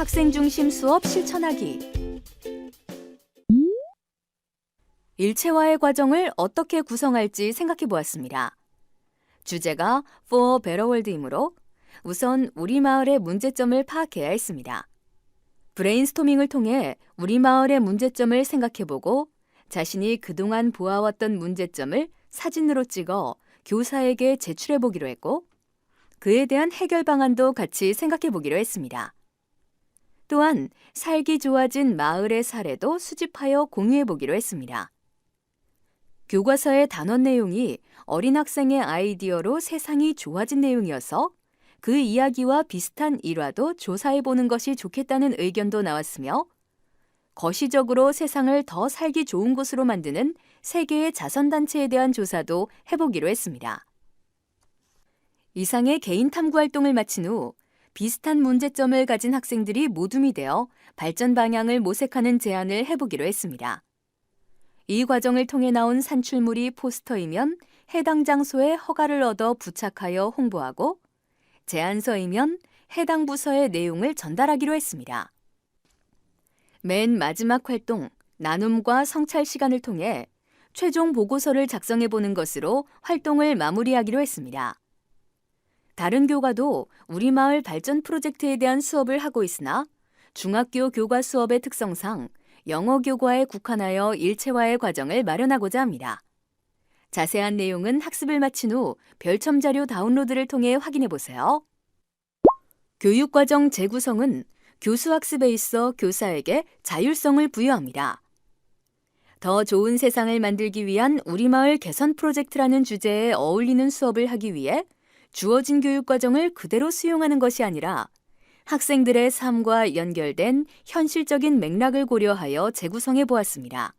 학생 중심 수업 실천하기. 일체화의 과정을 어떻게 구성할지 생각해 보았습니다. 주제가 For a Better World이므로 우선 우리 마을의 문제점을 파악해야 했습니다. 브레인스토밍을 통해 우리 마을의 문제점을 생각해보고 자신이 그동안 보아왔던 문제점을 사진으로 찍어 교사에게 제출해보기로 했고 그에 대한 해결 방안도 같이 생각해보기로 했습니다. 또한 살기 좋아진 마을의 사례도 수집하여 공유해보기로 했습니다. 교과서의 단원 내용이 어린 학생의 아이디어로 세상이 좋아진 내용이어서 그 이야기와 비슷한 일화도 조사해보는 것이 좋겠다는 의견도 나왔으며 거시적으로 세상을 더 살기 좋은 곳으로 만드는 세계의 자선단체에 대한 조사도 해보기로 했습니다. 이상의 개인 탐구 활동을 마친 후 비슷한 문제점을 가진 학생들이 모둠이 되어 발전 방향을 모색하는 제안을 해보기로 했습니다. 이 과정을 통해 나온 산출물이 포스터이면 해당 장소에 허가를 얻어 부착하여 홍보하고 제안서이면 해당 부서의 내용을 전달하기로 했습니다. 맨 마지막 활동, 나눔과 성찰 시간을 통해 최종 보고서를 작성해보는 것으로 활동을 마무리하기로 했습니다. 다른 교과도 우리 마을 발전 프로젝트에 대한 수업을 하고 있으나 중학교 교과 수업의 특성상 영어 교과에 국한하여 일체화의 과정을 마련하고자 합니다. 자세한 내용은 학습을 마친 후 별첨 자료 다운로드를 통해 확인해 보세요. 교육과정 재구성은 교수 학습에 있어 교사에게 자율성을 부여합니다. 더 좋은 세상을 만들기 위한 우리 마을 개선 프로젝트라는 주제에 어울리는 수업을 하기 위해 주어진 교육과정을 그대로 수용하는 것이 아니라 학생들의 삶과 연결된 현실적인 맥락을 고려하여 재구성해 보았습니다.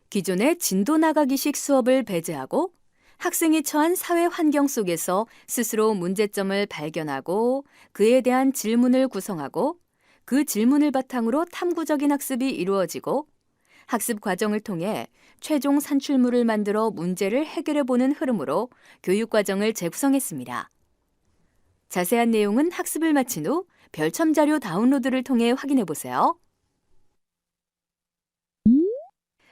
기존의 진도 나가기식 수업을 배제하고 학생이 처한 사회 환경 속에서 스스로 문제점을 발견하고 그에 대한 질문을 구성하고 그 질문을 바탕으로 탐구적인 학습이 이루어지고 학습 과정을 통해 최종 산출물을 만들어 문제를 해결해보는 흐름으로 교육과정을 재구성했습니다. 자세한 내용은 학습을 마친 후 별첨 자료 다운로드를 통해 확인해보세요.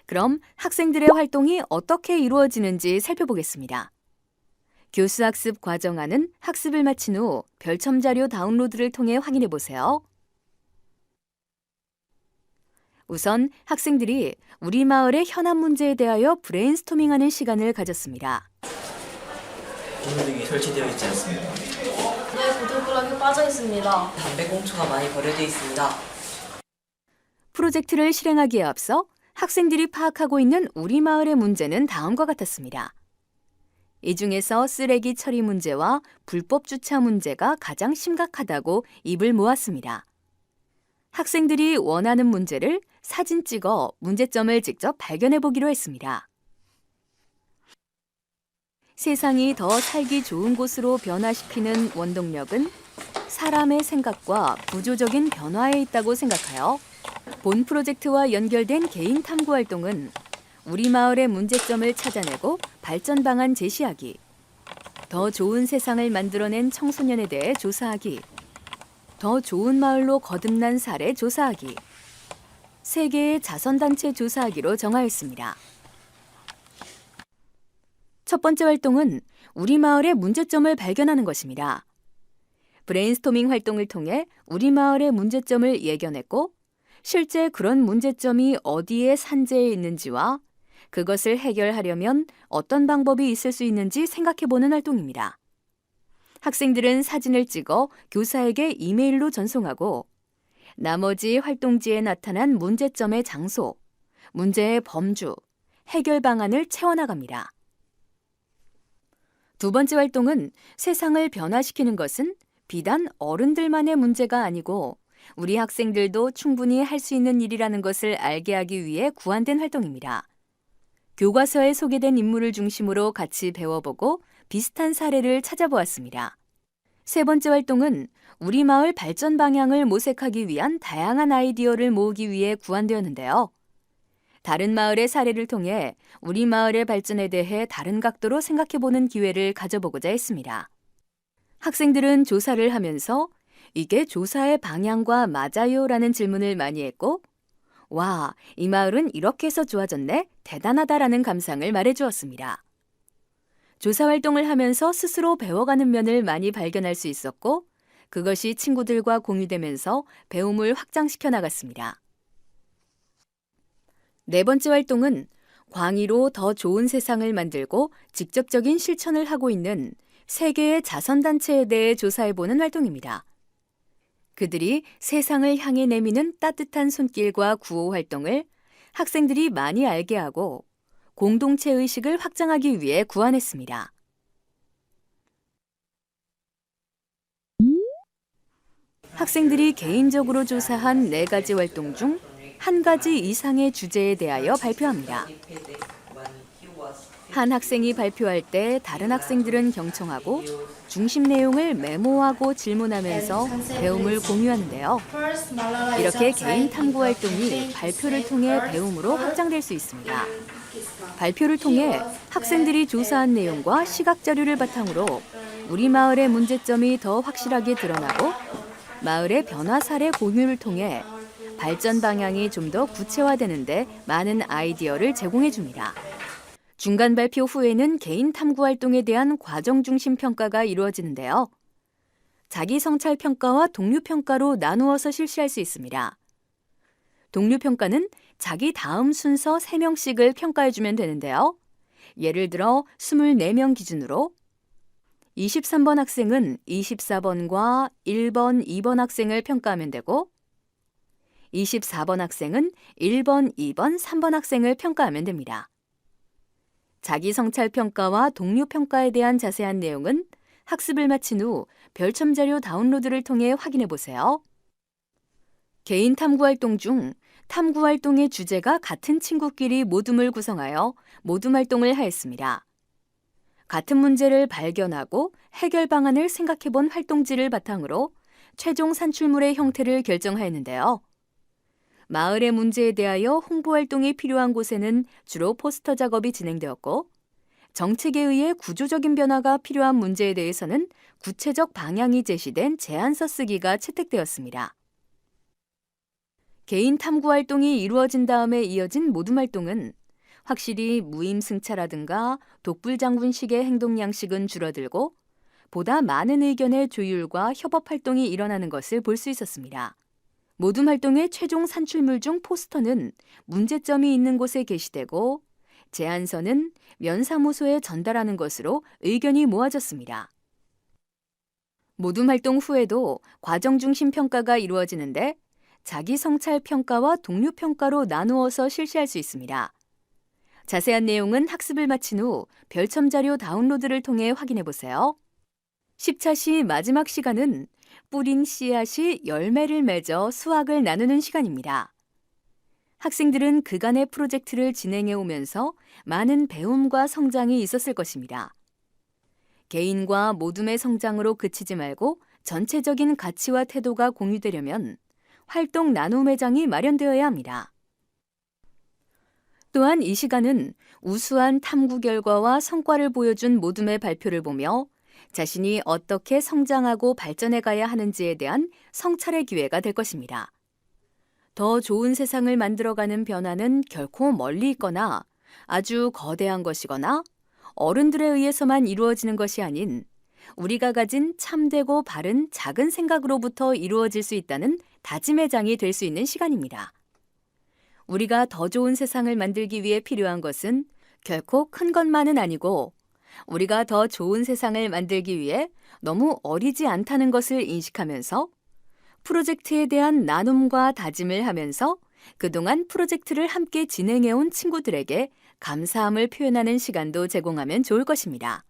그럼 학생들의 활동이 어떻게 이루어지는지 살펴보겠습니다. 교수학습 과정안은 학습을 마친 후 별첨 자료 다운로드를 통해 확인해보세요. 우선 학생들이 우리 마을의 현안 문제에 대하여 브레인스토밍하는 시간을 가졌습니다. 비닐등이 설치되어 있지 않습니다. 네, 보들고락이 빠져 있습니다. 담배 꽁초가 많이 버려져 있습니다. 프로젝트를 실행하기에 앞서 학생들이 파악하고 있는 우리 마을의 문제는 다음과 같았습니다. 이 중에서 쓰레기 처리 문제와 불법 주차 문제가 가장 심각하다고 입을 모았습니다. 학생들이 원하는 문제를 사진 찍어 문제점을 직접 발견해 보기로 했습니다. 세상이 더 살기 좋은 곳으로 변화시키는 원동력은 사람의 생각과 구조적인 변화에 있다고 생각하여 본 프로젝트와 연결된 개인 탐구 활동은 우리 마을의 문제점을 찾아내고 발전 방안 제시하기, 더 좋은 세상을 만들어낸 청소년에 대해 조사하기, 더 좋은 마을로 거듭난 사례 조사하기, 세계의 자선단체 조사하기로 정하였습니다. 첫 번째 활동은 우리 마을의 문제점을 발견하는 것입니다. 브레인스토밍 활동을 통해 우리 마을의 문제점을 예견했고 실제 그런 문제점이 어디에 산재해 있는지와 그것을 해결하려면 어떤 방법이 있을 수 있는지 생각해보는 활동입니다. 학생들은 사진을 찍어 교사에게 이메일로 전송하고 나머지 활동지에 나타난 문제점의 장소, 문제의 범주, 해결 방안을 채워나갑니다. 두 번째 활동은 세상을 변화시키는 것은 비단 어른들만의 문제가 아니고 우리 학생들도 충분히 할 수 있는 일이라는 것을 알게 하기 위해 구안된 활동입니다. 교과서에 소개된 인물을 중심으로 같이 배워보고 비슷한 사례를 찾아보았습니다. 세 번째 활동은 우리 마을 발전 방향을 모색하기 위한 다양한 아이디어를 모으기 위해 구안되었는데요. 다른 마을의 사례를 통해 우리 마을의 발전에 대해 다른 각도로 생각해보는 기회를 가져보고자 했습니다. 학생들은 조사를 하면서 이게 조사의 방향과 맞아요라는 질문을 많이 했고, 와, 이 마을은 이렇게 해서 좋아졌네? 대단하다라는 감상을 말해주었습니다. 조사 활동을 하면서 스스로 배워가는 면을 많이 발견할 수 있었고, 그것이 친구들과 공유되면서 배움을 확장시켜 나갔습니다. 네 번째 활동은 광의로 더 좋은 세상을 만들고 직접적인 실천을 하고 있는 세계의 자선단체에 대해 조사해보는 활동입니다. 그들이 세상을 향해 내미는 따뜻한 손길과 구호 활동을 학생들이 많이 알게 하고 공동체 의식을 확장하기 위해 구안했습니다. 학생들이 개인적으로 조사한 4가지 활동 중 1가지 이상의 주제에 대하여 발표합니다. 한 학생이 발표할 때 다른 학생들은 경청하고 중심 내용을 메모하고 질문하면서 배움을 공유하는데요. 이렇게 개인 탐구 활동이 발표를 통해 배움으로 확장될 수 있습니다. 발표를 통해 학생들이 조사한 내용과 시각 자료를 바탕으로 우리 마을의 문제점이 더 확실하게 드러나고 마을의 변화 사례 공유를 통해 발전 방향이 좀 더 구체화되는데 많은 아이디어를 제공해 줍니다. 중간 발표 후에는 개인 탐구 활동에 대한 과정 중심 평가가 이루어지는데요. 자기 성찰 평가와 동료 평가로 나누어서 실시할 수 있습니다. 동료 평가는 자기 다음 순서 3명씩을 평가해 주면 되는데요. 예를 들어 24명 기준으로 23번 학생은 24번과 1번, 2번 학생을 평가하면 되고 24번 학생은 1번, 2번, 3번 학생을 평가하면 됩니다. 자기 성찰 평가와 동료 평가에 대한 자세한 내용은 학습을 마친 후 별첨 자료 다운로드를 통해 확인해 보세요. 개인 탐구 활동 중 탐구 활동의 주제가 같은 친구끼리 모둠을 구성하여 모둠 활동을 하였습니다. 같은 문제를 발견하고 해결 방안을 생각해 본 활동지를 바탕으로 최종 산출물의 형태를 결정하였는데요. 마을의 문제에 대하여 홍보 활동이 필요한 곳에는 주로 포스터 작업이 진행되었고, 정책에 의해 구조적인 변화가 필요한 문제에 대해서는 구체적 방향이 제시된 제안서 쓰기가 채택되었습니다. 개인 탐구 활동이 이루어진 다음에 이어진 모둠 활동은 확실히 무임승차라든가 독불장군식의 행동 양식은 줄어들고 보다 많은 의견의 조율과 협업 활동이 일어나는 것을 볼 수 있었습니다. 모둠 활동의 최종 산출물 중 포스터는 문제점이 있는 곳에 게시되고 제안서는 면사무소에 전달하는 것으로 의견이 모아졌습니다. 모둠 활동 후에도 과정 중심 평가가 이루어지는데 자기 성찰 평가와 동료 평가로 나누어서 실시할 수 있습니다. 자세한 내용은 학습을 마친 후 별첨 자료 다운로드를 통해 확인해 보세요. 10차 시 마지막 시간은 뿌린 씨앗이 열매를 맺어 수확을 나누는 시간입니다. 학생들은 그간의 프로젝트를 진행해 오면서 많은 배움과 성장이 있었을 것입니다. 개인과 모둠의 성장으로 그치지 말고 전체적인 가치와 태도가 공유되려면 활동 나눔 회장이 마련되어야 합니다. 또한 이 시간은 우수한 탐구 결과와 성과를 보여준 모둠의 발표를 보며 자신이 어떻게 성장하고 발전해 가야 하는지에 대한 성찰의 기회가 될 것입니다. 더 좋은 세상을 만들어가는 변화는 결코 멀리 있거나 아주 거대한 것이거나 어른들에 의해서만 이루어지는 것이 아닌 우리가 가진 참되고 바른 작은 생각으로부터 이루어질 수 있다는 다짐의 장이 될 수 있는 시간입니다. 우리가 더 좋은 세상을 만들기 위해 필요한 것은 결코 큰 것만은 아니고 우리가 더 좋은 세상을 만들기 위해 너무 어리지 않다는 것을 인식하면서 프로젝트에 대한 나눔과 다짐을 하면서 그동안 프로젝트를 함께 진행해온 친구들에게 감사함을 표현하는 시간도 제공하면 좋을 것입니다.